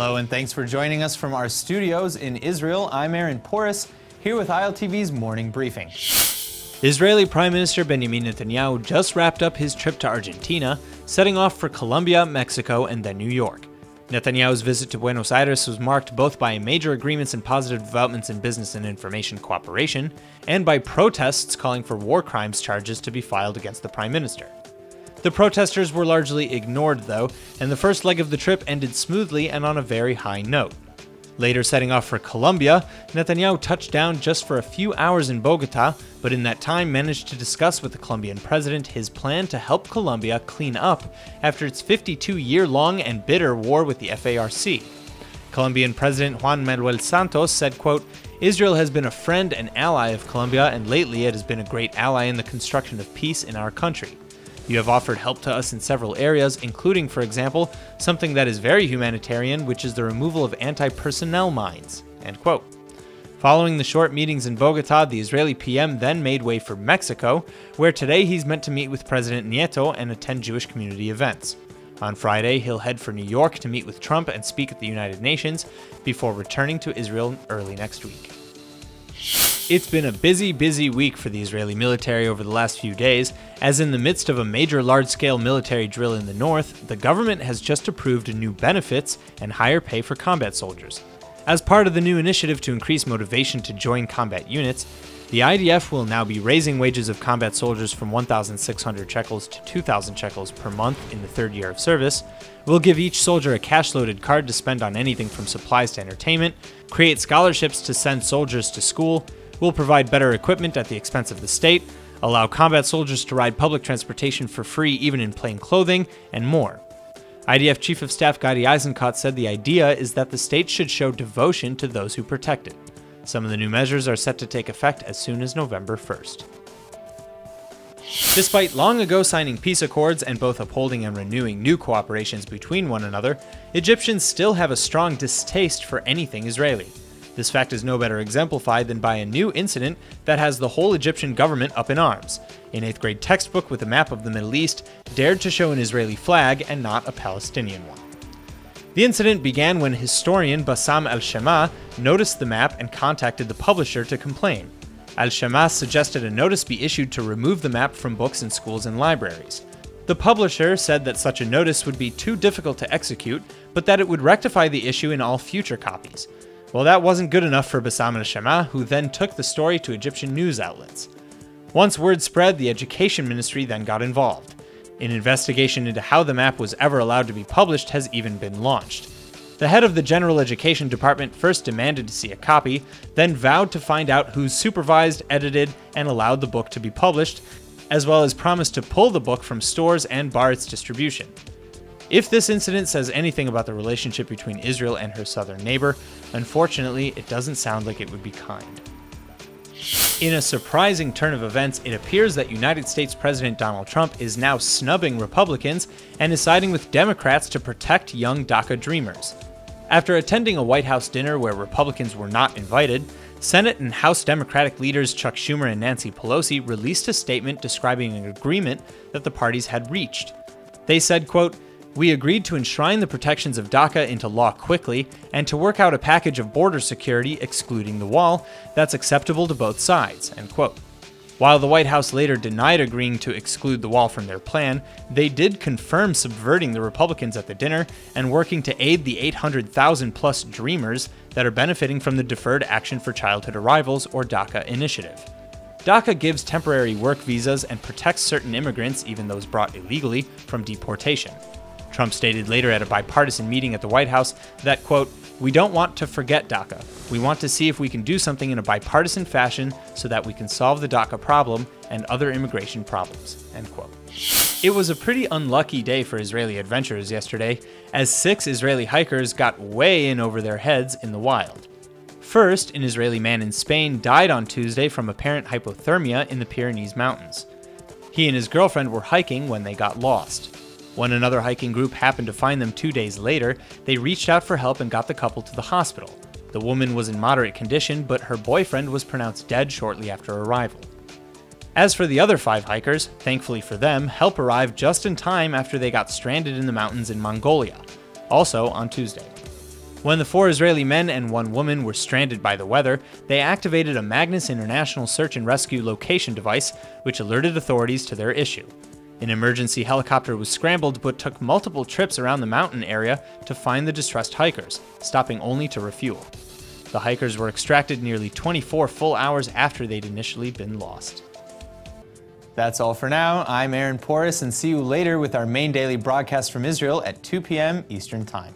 Hello and thanks for joining us from our studios in Israel. I'm Aaron Porras, here with ILTV's morning briefing. Israeli Prime Minister Benjamin Netanyahu just wrapped up his trip to Argentina, setting off for Colombia, Mexico, and then New York. Netanyahu's visit to Buenos Aires was marked both by major agreements and positive developments in business and information cooperation, and by protests calling for war crimes charges to be filed against the Prime Minister. The protesters were largely ignored, though, and the first leg of the trip ended smoothly and on a very high note. Later setting off for Colombia, Netanyahu touched down just for a few hours in Bogota, but in that time managed to discuss with the Colombian president his plan to help Colombia clean up after its 52-year-long and bitter war with the FARC. Colombian President Juan Manuel Santos said, quote, "Israel has been a friend and ally of Colombia, and lately it has been a great ally in the construction of peace in our country. You have offered help to us in several areas, including, for example, something that is very humanitarian, which is the removal of anti-personnel mines." End quote. Following the short meetings in Bogota, the Israeli PM then made way for Mexico, where today he's meant to meet with President Nieto and attend Jewish community events. On Friday, he'll head for New York to meet with Trump and speak at the United Nations, before returning to Israel early next week. It's been a busy week for the Israeli military over the last few days, as in the midst of a major large-scale military drill in the north, the government has just approved new benefits and higher pay for combat soldiers. As part of the new initiative to increase motivation to join combat units, the IDF will now be raising wages of combat soldiers from 1,600 shekels to 2,000 shekels per month in the third year of service, will give each soldier a cash-loaded card to spend on anything from supplies to entertainment, create scholarships to send soldiers to school, will provide better equipment at the expense of the state, allow combat soldiers to ride public transportation for free even in plain clothing, and more. IDF Chief of Staff Gadi Eisenkot said the idea is that the state should show devotion to those who protect it. Some of the new measures are set to take effect as soon as November 1st. Despite long ago signing peace accords and both upholding and renewing new cooperations between one another, Egyptians still have a strong distaste for anything Israeli. This fact is no better exemplified than by a new incident that has the whole Egyptian government up in arms. An 8th grade textbook with a map of the Middle East dared to show an Israeli flag and not a Palestinian one. The incident began when historian Bassam al-Shama noticed the map and contacted the publisher to complain. Al-Shama suggested a notice be issued to remove the map from books in schools and libraries. The publisher said that such a notice would be too difficult to execute, but that it would rectify the issue in all future copies. Well, that wasn't good enough for Bassam al-Shama, who then took the story to Egyptian news outlets. Once word spread, the Education Ministry then got involved. An investigation into how the map was ever allowed to be published has even been launched. The head of the General Education Department first demanded to see a copy, then vowed to find out who supervised, edited, and allowed the book to be published, as well as promised to pull the book from stores and bar its distribution. If this incident says anything about the relationship between Israel and her southern neighbor, unfortunately, it doesn't sound like it would be kind. In a surprising turn of events, it appears that United States President Donald Trump is now snubbing Republicans and is siding with Democrats to protect young DACA dreamers. After attending a White House dinner where Republicans were not invited, Senate and House Democratic leaders Chuck Schumer and Nancy Pelosi released a statement describing an agreement that the parties had reached. They said, quote, "We agreed to enshrine the protections of DACA into law quickly and to work out a package of border security, excluding the wall, that's acceptable to both sides." End quote. While the White House later denied agreeing to exclude the wall from their plan, they did confirm subverting the Republicans at the dinner and working to aid the 800,000-plus Dreamers that are benefiting from the Deferred Action for Childhood Arrivals, or DACA, initiative. DACA gives temporary work visas and protects certain immigrants, even those brought illegally, from deportation. Trump stated later at a bipartisan meeting at the White House that, quote, "We don't want to forget DACA. We want to see if we can do something in a bipartisan fashion so that we can solve the DACA problem and other immigration problems." End quote. It was a pretty unlucky day for Israeli adventurers yesterday, as 6 Israeli hikers got way in over their heads in the wild. First, an Israeli man in Spain died on Tuesday from apparent hypothermia in the Pyrenees Mountains. He and his girlfriend were hiking when they got lost. When another hiking group happened to find them 2 days later, they reached out for help and got the couple to the hospital. The woman was in moderate condition, but her boyfriend was pronounced dead shortly after arrival. As for the other 5 hikers, thankfully for them, help arrived just in time after they got stranded in the mountains in Mongolia, also on Tuesday. When the 4 Israeli men and 1 woman were stranded by the weather, they activated a Magnus International search and rescue location device, which alerted authorities to their issue. An emergency helicopter was scrambled but took multiple trips around the mountain area to find the distressed hikers, stopping only to refuel. The hikers were extracted nearly 24 full hours after they'd initially been lost. That's all for now. I'm Aaron Porras, and see you later with our main daily broadcast from Israel at 2 p.m. Eastern Time.